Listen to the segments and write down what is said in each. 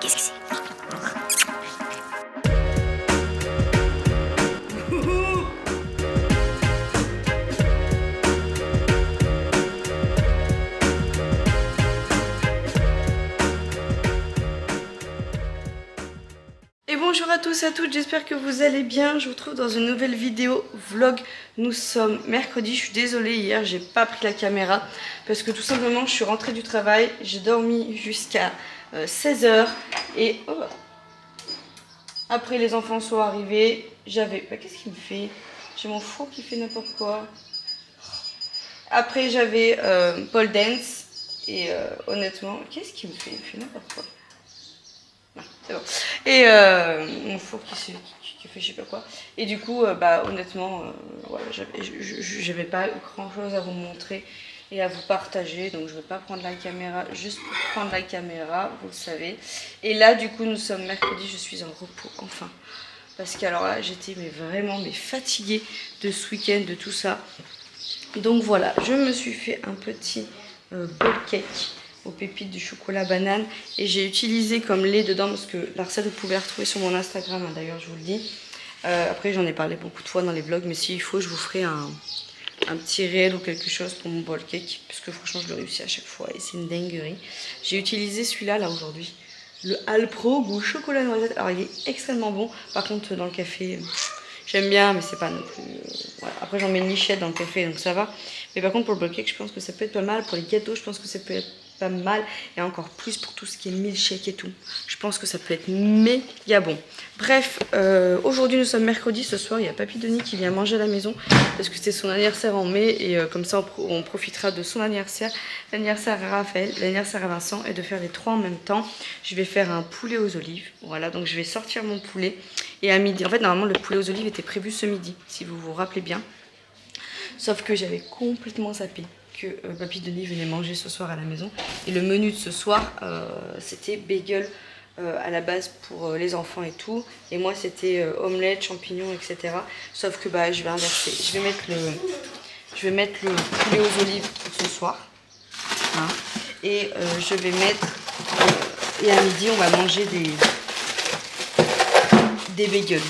Qu'est-ce que c'est? Et bonjour à tous et à toutes, j'espère que vous allez bien. Je vous retrouve dans une nouvelle vidéo vlog. Nous sommes mercredi, je suis désolée, hier j'ai pas pris la caméra parce que tout simplement je suis rentrée du travail, j'ai dormi jusqu'à 16 h et après les enfants sont arrivés, j'avais... Bah, qu'est-ce qu'il me fait? J'ai mon four qui fait n'importe quoi. Après j'avais pole dance et honnêtement, qu'est-ce qu'il me fait? Il me fait n'importe quoi. Non, c'est bon. Et mon four qui fait je sais pas quoi. Et du coup, bah honnêtement, voilà, j'avais pas grand chose à vous montrer et à vous partager. Donc je vais pas prendre la caméra juste pour prendre la caméra, vous le savez. Et là, du coup, nous sommes mercredi, je suis en repos, enfin. Parce que alors là, j'étais vraiment fatiguée de ce week-end, de tout ça. Donc voilà, je me suis fait un petit bowl cake aux pépites du chocolat banane et j'ai utilisé comme lait dedans parce que la recette vous pouvez la retrouver sur mon Instagram, hein, d'ailleurs je vous le dis. Après j'en ai parlé beaucoup de fois dans les vlogs, mais s'il faut je vous ferai un petit réel ou quelque chose pour mon bowl cake parce que franchement je le réussis à chaque fois et c'est une dinguerie. J'ai utilisé celui-là là aujourd'hui, le Alpro goût chocolat noisette. Alors il est extrêmement bon, par contre dans le café... J'aime bien, mais c'est pas non plus... voilà. Après, j'en mets une lichette dans le café, donc ça va. Mais par contre, pour le bloc cake, je pense que ça peut être pas mal. Pour les gâteaux, je pense que ça peut être pas mal. Et encore plus pour tout ce qui est milkshake et tout. Je pense que ça peut être méga bon. Bref, aujourd'hui, nous sommes mercredi. Ce soir, il y a Papy Denis qui vient manger à la maison. Parce que c'est son anniversaire en mai. Et comme ça, on profitera de son anniversaire. L'anniversaire à Raphaël, l'anniversaire à Vincent. Et de faire les trois en même temps. Je vais faire un poulet aux olives. Voilà, donc je vais sortir mon poulet. Et à midi, en fait normalement le poulet aux olives était prévu ce midi, si vous vous rappelez bien. Sauf que j'avais complètement zappé que Papy Denis venait manger ce soir à la maison. Et le menu de ce soir, c'était bagel à la base pour les enfants et tout. Et moi c'était omelette, champignons, etc. Sauf que bah, je vais inverser. Je vais mettre le poulet aux olives pour ce soir. Hein. Et je vais mettre... et à midi, on va manger des bagels.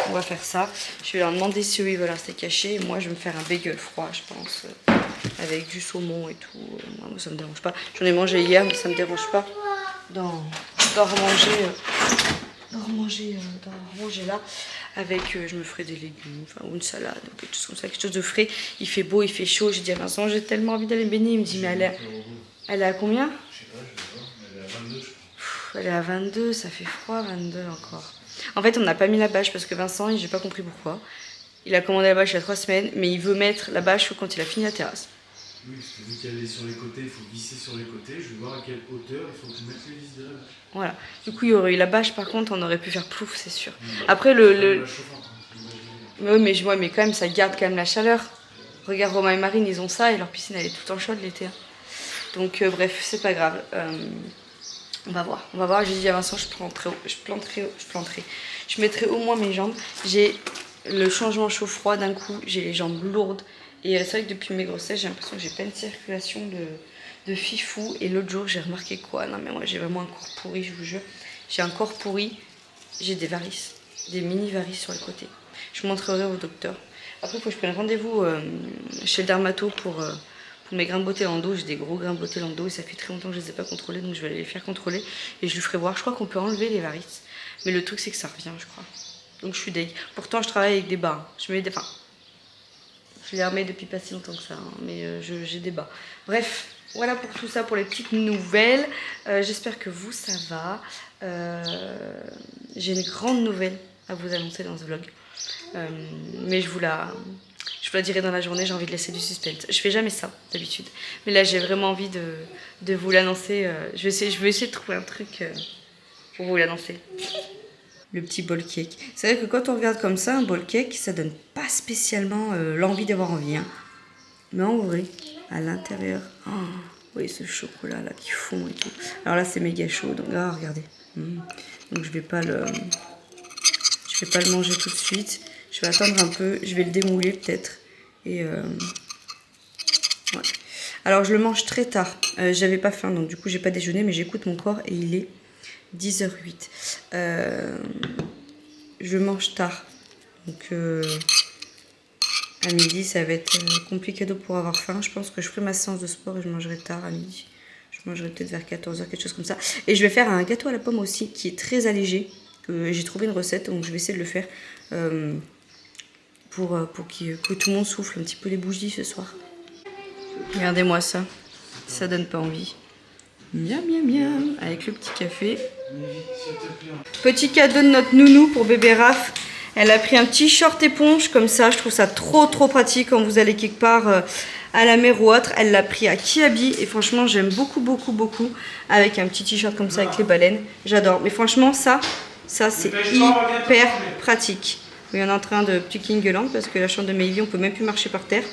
On va faire ça. Je vais leur demander si eux ils veulent un steak haché. Et moi je vais me faire un bagel froid, je pense, avec du saumon et tout. Moi ça me dérange pas. J'en ai mangé hier, mais ça me dérange pas d'en remanger là. Avec, je me ferai des légumes, enfin, ou une salade, ou quelque chose comme ça, quelque chose de frais. Il fait beau, il fait chaud. J'ai dit à Vincent, j'ai tellement envie d'aller me baigner. Il me dit, mais elle est à combien? Je sais pas, je vais voir, elle est à 22 je crois. Elle est à 22, ça fait froid 22 encore. En fait, on n'a pas mis la bâche parce que Vincent, j'ai pas compris pourquoi. Il a commandé la bâche il y a 3 semaines, mais il veut mettre la bâche quand il a fini la terrasse. Oui, parce que vu qu'elle est sur les côtés, il faut visser sur les côtés. Je vais voir à quelle hauteur il faut que tu mettes les vis de la bâche. Voilà. Du coup, il y aurait eu la bâche, par contre, on aurait pu faire plouf, c'est sûr. Oui, Après, la chauffante, Mais oui, mais quand même, ça garde quand même la chaleur. Regarde, Romain et Marine, ils ont ça et leur piscine, elle est tout le temps chaude l'été. Donc, bref, c'est pas grave. On va voir. J'ai dit à Vincent, je mettrai au moins mes jambes. J'ai le changement chaud-froid d'un coup, j'ai les jambes lourdes. Et c'est vrai que depuis mes grossesses, j'ai l'impression que j'ai pleine circulation de fifou. Et l'autre jour, j'ai remarqué quoi? Non, mais moi, j'ai vraiment un corps pourri, je vous jure. J'ai un corps pourri, j'ai des varices, des mini-varices sur les côtés. Je montrerai au docteur. Après, il faut que je prenne rendez-vous chez le dermato pour mes grains de beauté dans le dos. J'ai des gros grains de beauté dans le dos et ça fait très longtemps que je ne les ai pas contrôlés, donc je vais aller les faire contrôler et je lui ferai voir. Je crois qu'on peut enlever les varices, mais le truc c'est que ça revient, je crois. Donc je suis deg. Pourtant, je travaille avec des bas. Je mets des... Enfin, je les remets depuis pas si longtemps que ça, hein, mais j'ai des bas. Bref, voilà pour tout ça, pour les petites nouvelles. J'espère que vous, ça va. J'ai une grande nouvelle à vous annoncer dans ce vlog. Mais je vous la dirai dans la journée, j'ai envie de laisser du suspense. Je fais jamais ça d'habitude. Mais là j'ai vraiment envie de vous l'annoncer. Je vais essayer de trouver un truc pour vous l'annoncer. Le petit bowl cake. C'est vrai que quand on regarde comme ça, un bowl cake, ça donne pas spécialement l'envie d'avoir envie. Hein. Mais en vrai, à l'intérieur, oh, oui, ce chocolat là qui fond et tout. Alors là c'est méga chaud, donc ah, regardez. Donc je vais pas le manger tout de suite. Je vais attendre un peu, je vais le démouler peut-être. Et ouais. Alors je le mange très tard. J'avais pas faim, donc du coup j'ai pas déjeuné, mais j'écoute mon corps et il est 10h08. Je mange tard. Donc à midi, ça va être compliqué pour avoir faim. Je pense que je ferai ma séance de sport et je mangerai tard à midi. Je mangerai peut-être vers 14h, quelque chose comme ça. Et je vais faire un gâteau à la pomme aussi, qui est très allégé. J'ai trouvé une recette, donc je vais essayer de le faire pour que tout le monde souffle un petit peu les bougies ce soir. Regardez-moi ça. Ça donne pas envie. Miam, miam, miam. Avec le petit café. Petit cadeau de notre nounou pour bébé Raph. Elle a pris un petit short éponge comme ça. Je trouve ça trop pratique quand vous allez quelque part à la mer ou autre. Elle l'a pris à Kiabi et franchement j'aime beaucoup. Avec un petit t-shirt comme ça avec les baleines. J'adore. Mais franchement ça c'est hyper pratique. Oui, on est en train de piquer une gueulante parce que la chambre de Maëvi on peut même plus marcher par terre.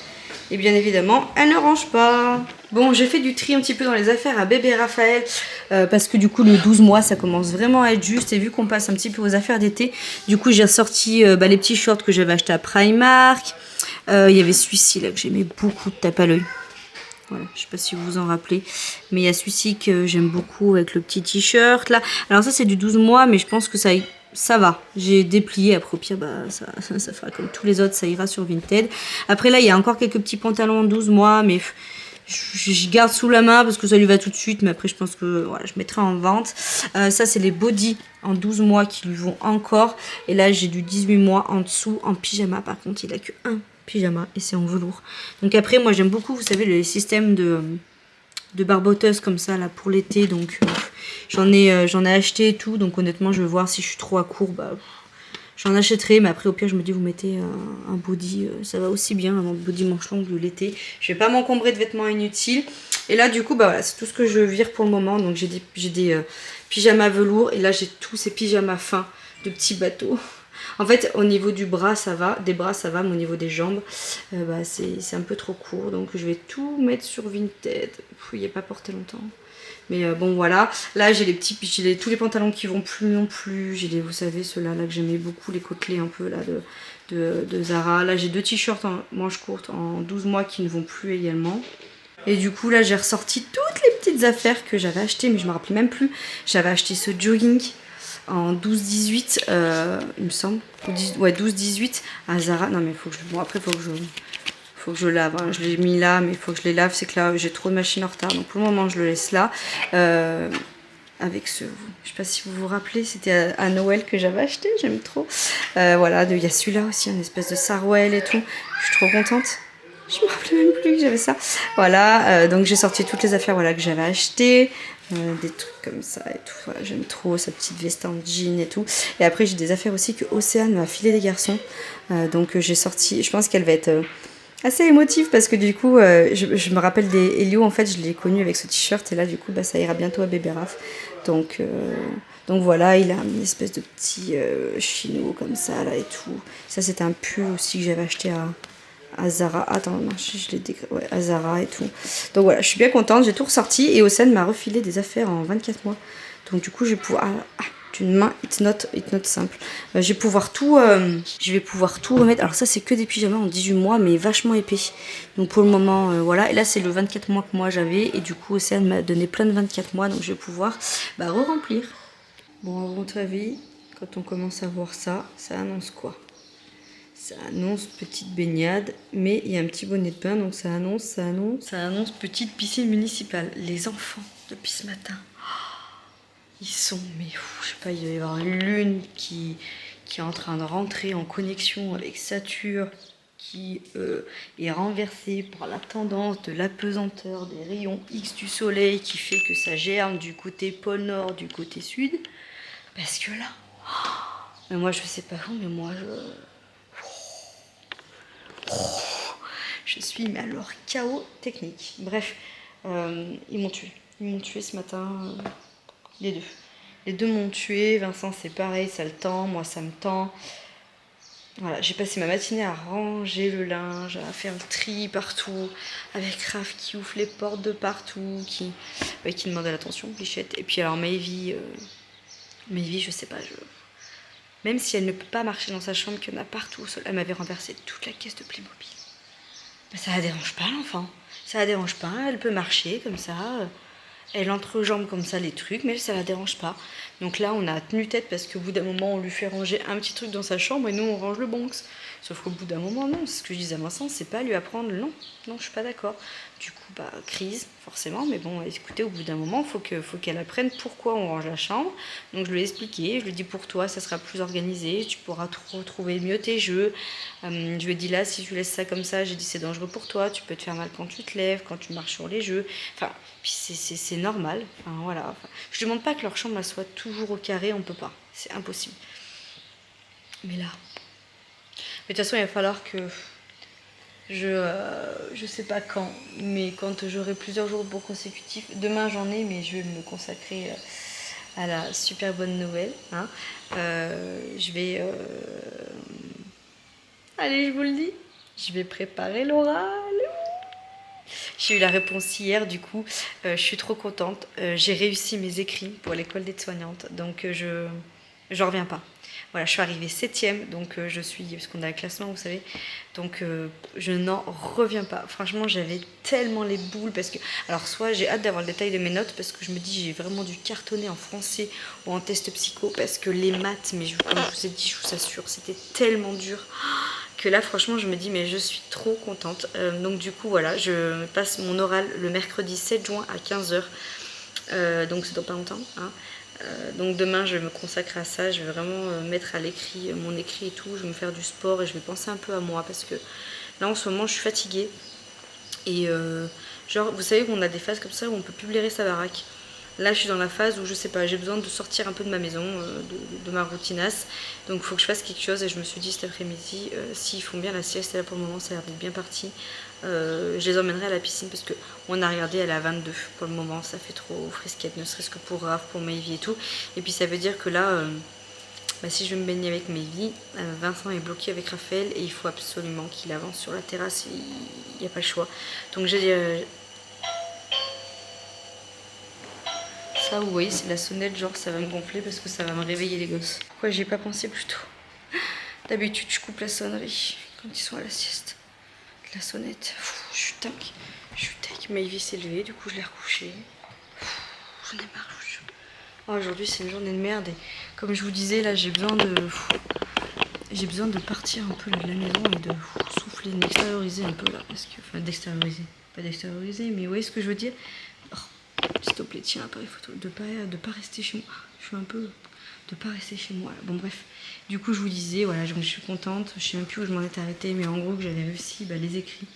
Et bien évidemment, elle ne range pas. Bon, j'ai fait du tri un petit peu dans les affaires à bébé Raphaël. Parce que du coup, le 12 mois, ça commence vraiment à être juste. Et vu qu'on passe un petit peu aux affaires d'été, du coup, j'ai ressorti les petits shorts que j'avais achetés à Primark. Il y avait celui-ci là que j'aimais beaucoup de tape à l'œil. Voilà, je sais pas si vous vous en rappelez. Mais il y a celui-ci que j'aime beaucoup avec le petit t-shirt là. Alors ça, c'est du 12 mois, mais je pense que ça va, j'ai déplié, après au pire ça fera comme tous les autres, ça ira sur Vinted. Après là il y a encore quelques petits pantalons en 12 mois mais je garde sous la main parce que ça lui va tout de suite, mais après je pense que voilà, je mettrai en vente. Ça c'est les bodys en 12 mois qui lui vont encore, et là j'ai du 18 mois en dessous en pyjama. Par contre il a que un pyjama et c'est en velours. Donc après moi j'aime beaucoup, vous savez, les systèmes de barboteuses comme ça là pour l'été, donc j'en ai acheté et tout, donc honnêtement je vais voir si je suis trop à court, j'en achèterai, mais après au pire je me dis vous mettez un body, ça va aussi bien, un body manche longue de l'été, je vais pas m'encombrer de vêtements inutiles. Et là du coup voilà, c'est tout ce que je vire pour le moment. Donc j'ai des pyjamas velours, et là j'ai tous ces pyjamas fins de petits bateaux. En fait, au niveau du bras, ça va. Des bras, ça va. Mais au niveau des jambes, c'est un peu trop court. Donc, je vais tout mettre sur Vinted. Il n'y a pas porté longtemps. Mais bon, voilà. Là, j'ai tous les pantalons qui vont plus non plus. J'ai vous savez, ceux-là là, que j'aimais beaucoup. Les côtelets un peu là de Zara. Là, j'ai 2 t-shirts en manches courtes en 12 mois qui ne vont plus également. Et du coup, là, j'ai ressorti toutes les petites affaires que j'avais achetées. Mais je me rappelais même plus. J'avais acheté ce jogging en 12-18, il me semble. Ouais, 12-18 à Zara. Non, mais faut que bon, après, faut que je lave. Hein. Je l'ai mis là, mais il faut que je les lave. C'est que là, j'ai trop de machines en retard. Donc, pour le moment, je le laisse là. Avec ce... Je sais pas si vous vous rappelez, c'était à Noël que j'avais acheté. J'aime trop. Voilà, il y a celui-là aussi, une espèce de Sarwell et tout. Je suis trop contente. Je me rappelais même plus que j'avais ça. Voilà, donc j'ai sorti toutes les affaires voilà, que j'avais achetées. Des trucs comme ça et tout. Voilà, j'aime trop sa petite veste en jean et tout. Et après, j'ai des affaires aussi que Océane m'a filé des garçons. Donc j'ai sorti, je pense qu'elle va être assez émotive parce que du coup, je me rappelle des Elio. En fait, je l'ai connu avec ce t-shirt et là, du coup, ça ira bientôt à bébé Raph. Donc voilà, il a une espèce de petit chino comme ça là et tout. Ça, c'était un pull aussi que j'avais acheté à Zara. Attends, non, je l'ai décrit. Ouais, à Zara et tout. Donc voilà, je suis bien contente, j'ai tout ressorti et Océane m'a refilé des affaires en 24 mois. Donc du coup, je vais pouvoir. D'une main, it's not simple. Je vais pouvoir tout remettre. Alors ça, c'est que des pyjamas en 18 mois, mais vachement épais. Donc pour le moment, voilà. Et là, c'est le 24 mois que moi j'avais. Et du coup, Océane m'a donné plein de 24 mois. Donc je vais pouvoir re-remplir. Bon, à votre avis, quand on commence à voir ça, ça annonce quoi? Ça annonce petite baignade, mais il y a un petit bonnet de bain, donc ça annonce petite piscine municipale. Les enfants, depuis ce matin, ils sont, mais je sais pas, il va y avoir une lune qui est en train de rentrer en connexion avec Saturne, qui est renversée par la tendance de l'apesanteur des rayons X du soleil, qui fait que ça germe du côté pôle nord, du côté sud. Parce que là, mais moi je sais pas vous, mais moi je suis, mais alors, chaos technique. Bref, ils m'ont tué. Ils m'ont tué ce matin, les deux. Les deux m'ont tué. Vincent, c'est pareil, ça le tend. Moi, ça me tend. Voilà, j'ai passé ma matinée à ranger le linge, à faire le tri partout, avec Raph qui ouvre les portes de partout, qui demande de l'attention, Bichette. Et puis alors, Maëvi, je sais pas, même si elle ne peut pas marcher dans sa chambre, qu'il y en a partout au sol, elle m'avait renversé toute la caisse de Playmobil. Ça la dérange pas l'enfant, ça la dérange pas, elle peut marcher comme ça, Elle entrejambe comme ça les trucs, mais ça la dérange pas. Donc là, on a tenu tête parce qu'au bout d'un moment, on lui fait ranger un petit truc dans sa chambre et nous, on range le Bronx. Sauf qu'au bout d'un moment, non, c'est ce que je disais à Vincent, c'est pas lui apprendre, non, non, je suis pas d'accord. Du coup, bah, crise, forcément, mais bon, écoutez, au bout d'un moment, faut qu'elle apprenne pourquoi on range la chambre. Donc je lui ai expliqué, je lui ai dit pour toi, ça sera plus organisé, tu pourras retrouver mieux tes jeux. Je lui ai dit là, si tu laisses ça comme ça, j'ai dit c'est dangereux pour toi, tu peux te faire mal quand tu te lèves, quand tu marches sur les jeux. Enfin, puis c'est normal, enfin voilà. Enfin, je demande pas que leur chambre elle soit toujours au carré, on peut pas, c'est impossible. Mais là... Mais de toute façon, il va falloir que je sais pas quand, mais quand j'aurai plusieurs jours de repos consécutifs, demain j'en ai, mais je vais me consacrer à la super bonne nouvelle. Hein. Je vais... Allez, je vous le dis, je vais préparer l'oral. J'ai eu la réponse hier, du coup, je suis trop contente. J'ai réussi mes écrits pour l'école d'aide-soignante, donc je reviens pas. Voilà, je suis arrivée 7e, donc je suis, parce qu'on a un classement, vous savez, donc je n'en reviens pas. Franchement, j'avais tellement les boules, parce que, alors soit j'ai hâte d'avoir le détail de mes notes, parce que je me dis j'ai vraiment dû cartonner en français ou en test psycho, parce que les maths, mais comme je vous ai dit, je vous assure, c'était tellement dur que là franchement je me dis mais je suis trop contente. Donc du coup voilà, je passe mon oral le mercredi 7 juin à 15h, donc c'est dans pas longtemps, hein. Donc demain je vais me consacrer à ça, je vais vraiment mettre à l'écrit mon écrit et tout, je vais me faire du sport et je vais penser un peu à moi parce que là en ce moment je suis fatiguée et genre vous savez qu'on a des phases comme ça où on peut plus blairer sa baraque. Là, je suis dans la phase où je sais pas, j'ai besoin de sortir un peu de ma maison, de ma routinasse. Donc, il faut que je fasse quelque chose. Et je me suis dit cet après-midi, s'ils font bien la sieste, là pour le moment, ça a l'air d'être bien parti. Je les emmènerai à la piscine parce qu'on a regardé, elle est à 22 pour le moment. Ça fait trop frisquette, ne serait-ce que pour Raph, pour Maevie et tout. Et puis, ça veut dire que là, bah, si je veux me baigner avec Maevie, Vincent est bloqué avec Raphaël et il faut absolument qu'il avance sur la terrasse. Il n'y a pas le choix. Donc, j'ai dit. Ça, vous voyez, c'est la sonnette, genre ça va me gonfler parce que ça va me réveiller les gosses. Pourquoi j'y ai pas pensé plus tôt? D'habitude, je coupe la sonnerie quand ils sont à la sieste. La sonnette, je suis tac, je suis tac. Maevie s'est levée, du coup je l'ai recouchée. J'en ai marre. Oh, aujourd'hui, c'est une journée de merde et comme je vous disais, là, j'ai besoin de partir un peu là, de la maison et de souffler, d'extérioriser un peu là, parce que, enfin, d'extérioriser, pas d'extérioriser, mais vous voyez ce que je veux dire? S'il te plaît, tiens, appareil photo, de pas rester chez moi. Je suis un peu de pas rester chez moi. Bon, bref. Du coup, je vous disais, voilà, je suis contente. Je sais même plus où je m'en étais arrêtée, mais en gros, que j'avais réussi les écrits.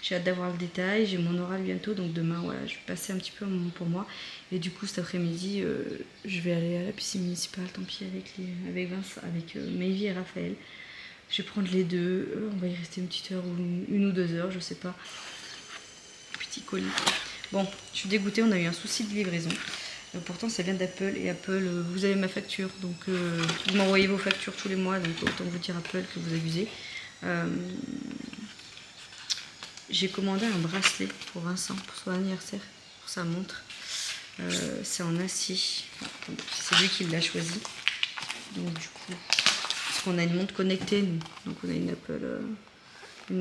J'ai hâte d'avoir le détail. J'ai mon oral bientôt, donc demain, voilà, je vais passer un petit peu un moment pour moi. Et du coup, cet après-midi, je vais aller à la piscine municipale, tant pis, avec Vincent, avec Maevie et Raphaël. Je vais prendre les deux. On va y rester une petite heure ou une ou 2 heures, je sais pas. Petit colis. Bon, je suis dégoûtée, on a eu un souci de livraison. Pourtant, ça vient d'Apple. Et Apple, vous avez ma facture. Donc, vous m'envoyez vos factures tous les mois. Donc, autant vous dire Apple que vous abusez. J'ai commandé un bracelet pour Vincent, pour son anniversaire, pour sa montre. C'est en acier. C'est lui qui l'a choisi. Donc, du coup, parce qu'on a une montre connectée, nous. Donc, on a une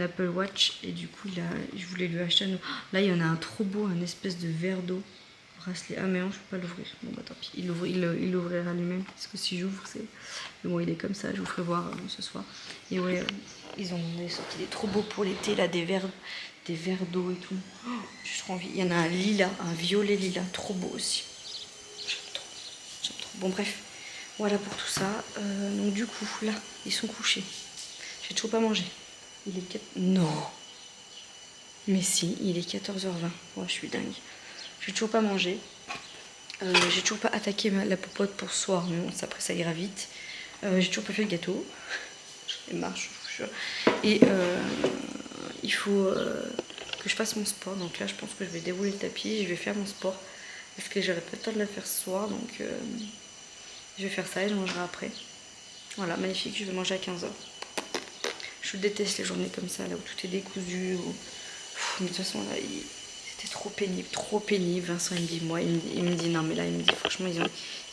Apple Watch et du coup là je voulais lui acheter là il y en a un trop beau, un espèce de verre d'eau bracelet. Ah mais non, je peux pas l'ouvrir. Bon bah tant pis, il l'ouvrira lui-même parce que si j'ouvre c'est bon, il est comme ça, je vous ferai voir ce soir. Et ouais, ils ont sorti des trop beaux pour l'été là, des verres d'eau et tout. Oh, j'ai trop envie. Il y en a un lilas, un violet lilas, trop beau aussi. J'aime trop. Bon bref, voilà pour tout ça. Donc du coup là ils sont couchés, j'ai toujours pas mangé. Il est 4... Non. Mais si, il est 14h20. Ouais, je suis dingue. J'ai toujours pas mangé. J'ai toujours pas attaqué la popote pour ce soir. Mais bon, après, ça ira vite. J'ai toujours pas fait le gâteau. J'en ai marre, je vous jure. Et il faut que je fasse mon sport. Donc là, je pense que je vais dérouler le tapis. Je vais faire mon sport. Parce que j'aurai pas le temps de le faire ce soir. Donc je vais faire ça et je mangerai après. Voilà, magnifique. Je vais manger à 15h. Je déteste les journées comme ça, là où tout est décousu. Mais de toute façon, là, c'était trop pénible. Vincent, il me dit, non, mais là, il me dit, franchement,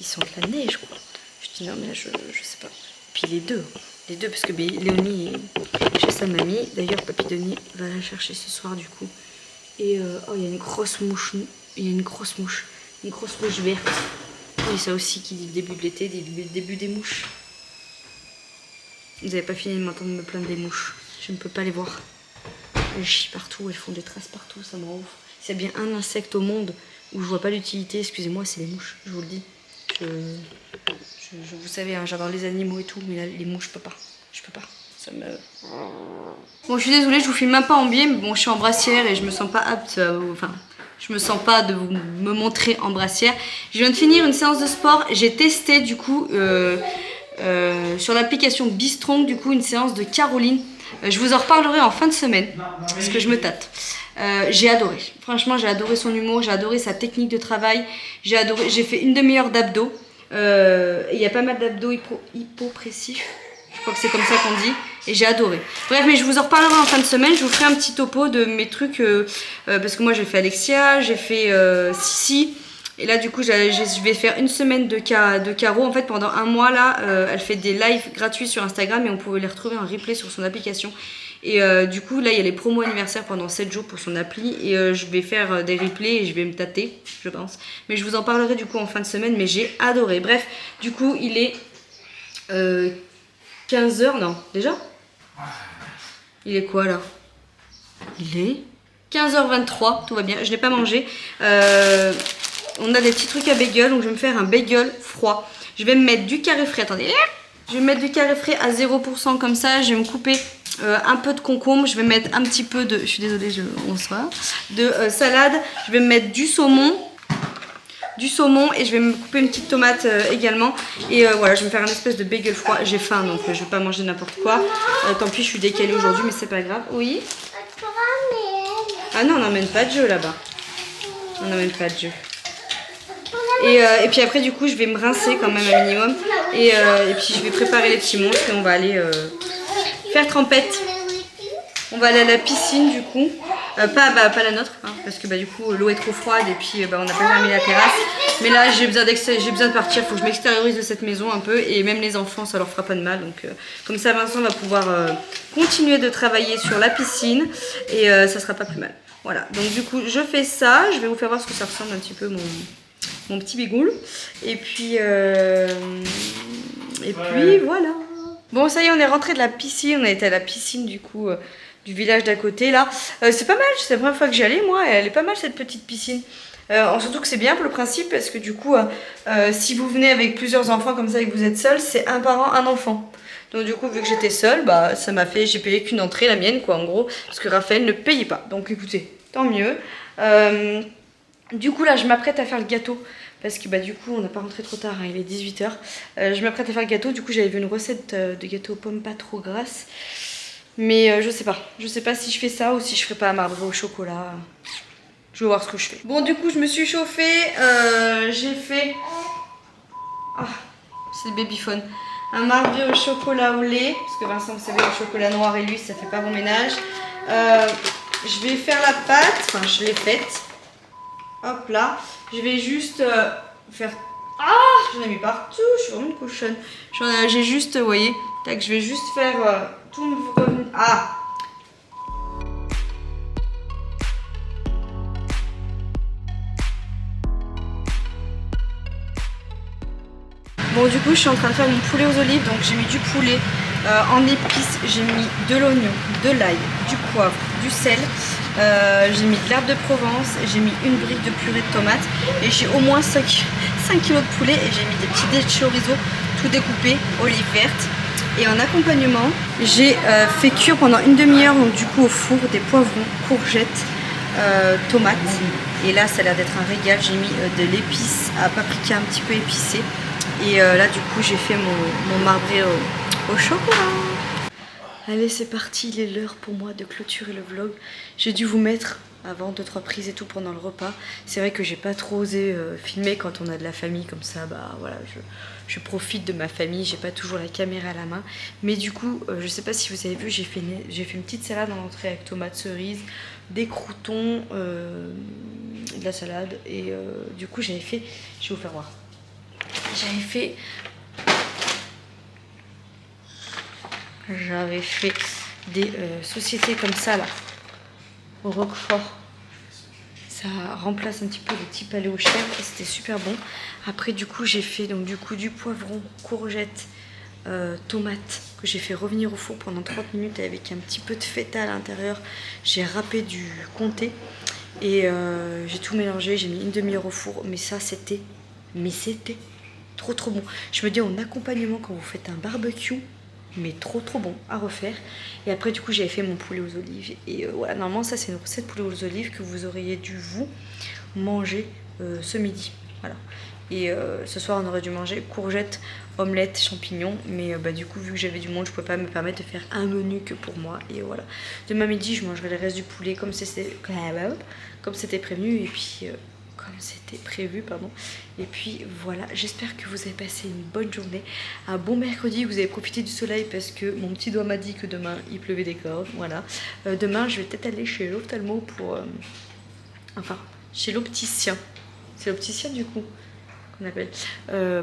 ils sont de la neige, quoi. Je dis, non, mais là, je sais pas. Puis les deux, parce que Léonie est chez sa mamie. D'ailleurs, Papy Denis va la chercher ce soir, du coup. Et, oh, il y a une grosse mouche. Une grosse rouge verte. Et ça aussi qui dit le début de l'été, début des mouches. Vous n'avez pas fini de m'entendre me plaindre des mouches. Je ne peux pas les voir. Elles chient partout, elles font des traces partout, ça me rend ouf. S'il y a bien un insecte au monde où je vois pas l'utilité, excusez-moi, c'est les mouches, je vous le dis. Vous savez, hein, j'adore les animaux et tout, mais là, les mouches, je peux pas. Je peux pas. Ça me... Bon, je suis désolée, je vous filme même pas en biais, mais bon, je suis en brassière et je me sens pas apte, enfin, je me sens pas de me montrer en brassière. Je viens de finir une séance de sport, j'ai testé du coup sur l'application Bistrong, du coup, une séance de Caroline. Je vous en reparlerai en fin de semaine, parce que je me tâte. J'ai adoré, franchement j'ai adoré son humour, j'ai adoré sa technique de travail, j'ai fait une demi-heure d'abdos, il y a pas mal d'abdos hypopressifs, je crois que c'est comme ça qu'on dit, et j'ai adoré. Bref, mais je vous en reparlerai en fin de semaine, je vous ferai un petit topo de mes trucs, parce que moi j'ai fait Alexia, j'ai fait Sissi, et là du coup je vais faire une semaine de Caro. En fait pendant un mois là, elle fait des lives gratuits sur Instagram et on pouvait les retrouver en replay sur son application. Et du coup là il y a les promos anniversaires pendant 7 jours pour son appli et je vais faire des replays et je vais me tâter je pense. Mais je vous en parlerai du coup en fin de semaine, mais j'ai adoré. Bref, du coup il est 15h, non déjà. Il est quoi là? Il est 15h23, tout va bien, je n'ai pas mangé. On a des petits trucs à bagel, donc je vais me faire un bagel froid. Je vais me mettre du carré frais, attendez. Je vais mettre du carré frais à 0% comme ça. Je vais me couper un peu de concombre. Je vais mettre un petit peu de, je suis désolée, on se voit, de salade. Je vais me mettre du saumon et je vais me couper une petite tomate également. Et voilà, je vais me faire un espèce de bagel froid. J'ai faim, donc je vais pas manger n'importe quoi. Tant pis, je suis décalée aujourd'hui, mais c'est pas grave. Oui. Ah non, on n'emmène pas de jeu là-bas. On n'emmène pas de jeu. Et puis après du coup je vais me rincer quand même un minimum et puis je vais préparer les petits monstres et on va aller faire trempette. On va aller à la piscine du coup, pas la nôtre hein, parce que du coup l'eau est trop froide et puis on n'a pas fermé la terrasse. Mais là j'ai besoin de partir, il faut que je m'extériorise de cette maison un peu et même les enfants ça leur fera pas de mal. Donc comme ça Vincent va pouvoir continuer de travailler sur la piscine et ça sera pas plus mal. Voilà, donc du coup je fais ça, je vais vous faire voir ce que ça ressemble un petit peu mon petit bigoule. Et puis voilà. Bon ça y est, on est rentré de la piscine, on a été à la piscine du coup du village d'à côté là. C'est pas mal, c'est la première fois que j'y allais moi, elle est pas mal cette petite piscine. Surtout que c'est bien pour le principe parce que du coup si vous venez avec plusieurs enfants comme ça et que vous êtes seul, c'est un parent, un enfant. Donc du coup vu que j'étais seule, ça m'a fait, j'ai payé qu'une entrée, la mienne quoi en gros, parce que Raphaël ne payait pas. Donc écoutez, tant mieux. Du coup là je m'apprête à faire le gâteau parce que du coup on n'a pas rentré trop tard, hein, il est 18h. Je m'apprête à faire le gâteau, du coup j'avais vu une recette de gâteau aux pommes pas trop grasse. Mais je sais pas si je fais ça ou si je ferai pas un marbré au chocolat. Je vais voir ce que je fais. Bon du coup je me suis chauffée, j'ai fait... Ah, c'est le babyphone. Un marbré au chocolat au lait, parce que Vincent vous savez le chocolat noir et lui ça fait pas bon ménage. Je vais faire la pâte, enfin je l'ai faite. Hop là, je vais juste faire... Ah, j'en ai mis partout, je suis vraiment une cochonne. J'ai juste, vous voyez, tac, je vais juste faire tout me revenir... Ah. Bon du coup je suis en train de faire mon poulet aux olives, donc j'ai mis du poulet en épices, j'ai mis de l'oignon, de l'ail, du poivre, du sel, j'ai mis de l'herbe de Provence, j'ai mis une brique de purée de tomates et j'ai au moins 5 kg de poulet et j'ai mis des petits dés de chorizo tout découpés, olives vertes. Et en accompagnement, j'ai fait cuire pendant une demi-heure donc du coup au four des poivrons, courgettes, tomates. Et là ça a l'air d'être un régal, j'ai mis de l'épice à paprika un petit peu épicé. Et là du coup j'ai fait mon marbré au chocolat. Allez c'est parti, il est l'heure pour moi de clôturer le vlog. J'ai dû vous mettre avant 2-3 prises et tout pendant le repas. C'est vrai que j'ai pas trop osé filmer quand on a de la famille comme ça. Voilà, je profite de ma famille, j'ai pas toujours la caméra à la main. Mais du coup, je sais pas si vous avez vu, j'ai fait une petite salade en entrée avec tomates cerises, des croûtons, de la salade. Et du coup j'avais fait, je vais vous faire voir. J'avais fait des sociétés comme ça là, au roquefort. Ça Ça remplace un petit peu le type palais aux chèvres et c'était super bon. Après du coup j'ai fait donc du poivron, courgette, tomate que j'ai fait revenir au four pendant 30 minutes avec un petit peu de feta à l'intérieur. J'ai râpé du comté et j'ai tout mélangé, j'ai mis une demi-heure au four, mais ça c'était trop bon. Je me dis en accompagnement quand vous faites un barbecue, mais trop bon à refaire. Et après du coup j'avais fait mon poulet aux olives et voilà, normalement ça c'est une recette poulet aux olives que vous auriez dû vous manger ce midi, voilà. Et ce soir on aurait dû manger courgettes, omelette, champignons, mais du coup vu que j'avais du monde je pouvais pas me permettre de faire un menu que pour moi. Et voilà, demain midi je mangerai le reste du poulet comme c'était prévenu et puis comme c'était prévu, pardon. Et puis voilà, j'espère que vous avez passé une bonne journée, un bon mercredi, que vous avez profité du soleil parce que mon petit doigt m'a dit que demain il pleuvait des cordes, voilà. Demain je vais peut-être aller chez l'ophtalmo pour... enfin, chez l'opticien. C'est l'opticien du coup qu'on appelle.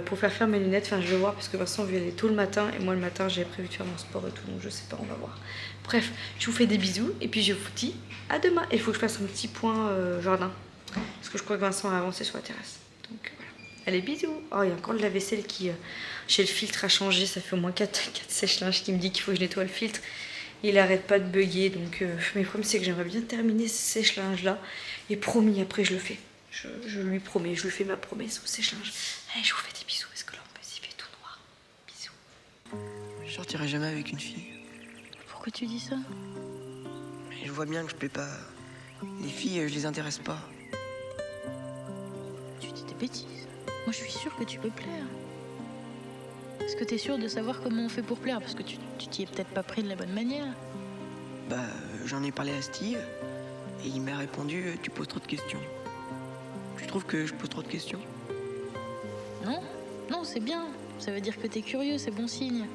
Pour faire mes lunettes, enfin je vais voir parce que Vincent veut aller tôt le matin et moi le matin j'ai prévu de faire mon sport et tout, donc je sais pas, on va voir. Bref, je vous fais des bisous et puis je vous dis à demain. Et il faut que je fasse un petit point jardin. Parce que je crois que Vincent a avancé sur la terrasse. Donc voilà. Allez, bisous. Oh, il y a encore de la vaisselle qui, chez le filtre, a changé. Ça fait au moins 4 sèche-linges qui me dit qu'il faut que je nettoie le filtre. Il arrête pas de bugger. Donc, mes problèmes, c'est que j'aimerais bien terminer ce sèche-linge-là. Et promis, après, je le fais. Je lui promets, je lui fais ma promesse au sèche-linge. Allez, je vous fais des bisous. Parce que là, en plus, il fait tout noir. Bisous. Je sortirai jamais avec une fille. Pourquoi tu dis ça? Je vois bien que je plais pas. Les filles, je les intéresse pas. Tu dis des bêtises. Moi, je suis sûre que tu peux plaire. Est-ce que t'es sûre de savoir comment on fait pour plaire? Parce que tu t'y es peut-être pas pris de la bonne manière. J'en ai parlé à Steve. Et il m'a répondu, tu poses trop de questions. Tu trouves que je pose trop de questions? Non, c'est bien. Ça veut dire que t'es curieux, c'est bon signe.